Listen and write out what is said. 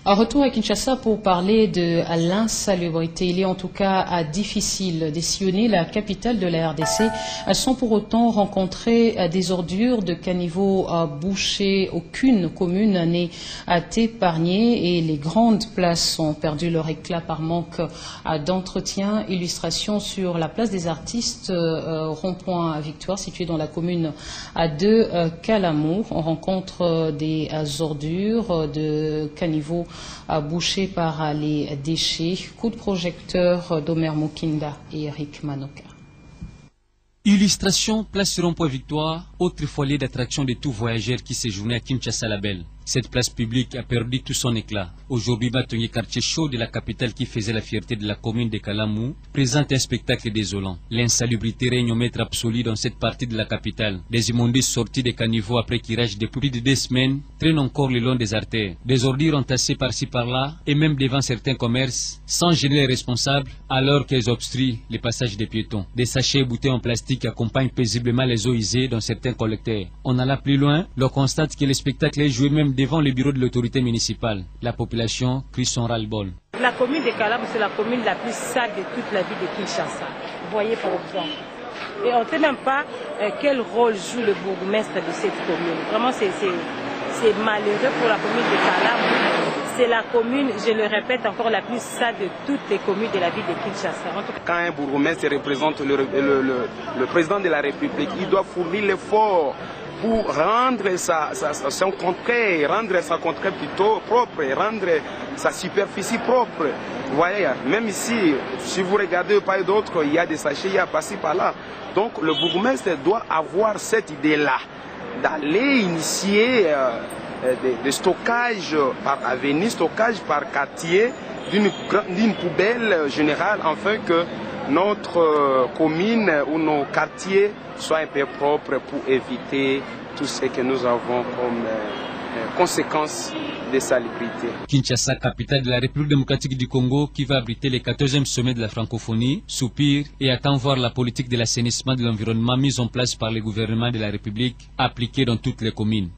Un retour à Kinshasa pour parler de l'insalubrité. Il est en tout cas difficile de sillonner la capitale de la RDC sans pour autant rencontrer des ordures de caniveaux bouchés. Aucune commune n'est épargnée et les grandes places ont perdu leur éclat par manque d'entretien. Illustration sur la place des artistes, rond-point Victoire, situé dans la commune de Kalamou. On rencontre des ordures de caniveaux bouchés par les déchets. Coup de projecteur d'Omer Mukinda et Eric Manoka. Illustration, place sur rond-point Victoire, autre foyer d'attraction de tout voyageur qui séjournait à Kinshasa-la-Belle. Cette place publique a perdu tout son éclat. Aujourd'hui, Batongi, quartier chaud de la capitale qui faisait la fierté de la commune de Kalamou, présente un spectacle désolant. L'insalubrité règne au maître absolu dans cette partie de la capitale. Des immondices sortis des caniveaux après tirage depuis plus de 2 semaines traînent encore le long des artères. Des ordures entassées par-ci par-là et même devant certains commerces, sans gêner les responsables, alors qu'elles obstruent les passages des piétons. Des sachets et bouteilles en plastique accompagnent paisiblement les eaux usées dans certains collecteurs. On alla plus loin, l'on constate que le spectacle est joué même devant le bureau de l'autorité municipale. La population crie son ras-le-bol. La commune de Kalamou, c'est la commune la plus sale de toute la ville de Kinshasa. Vous voyez par exemple. Et on ne sait même pas quel rôle joue le bourgmestre de cette commune. Vraiment, c'est malheureux pour la commune de Kalamou. C'est la commune, je le répète encore, la plus sale de toutes les communes de la ville de Kinshasa. Quand un bourgmestre représente le président de la République, il doit fournir l'effort pour rendre son contrée, rendre sa contrée plutôt propre, rendre sa superficie propre. Vous voyez, même ici, si vous regardez de part et d'autre, il y a des sachets, il y a passé par là. Donc le bourgmestre doit avoir cette idée-là, d'aller initier des stockages par avenue, stockage par quartier, d'une poubelle générale, afin que notre commune ou nos quartiers soient un peu propres pour éviter tout ce que nous avons comme conséquence de salubrité. Kinshasa, capitale de la République démocratique du Congo, qui va abriter le 14e sommet de la francophonie, soupire et attend voir la politique de l'assainissement de l'environnement mise en place par le gouvernement de la République appliquée dans toutes les communes.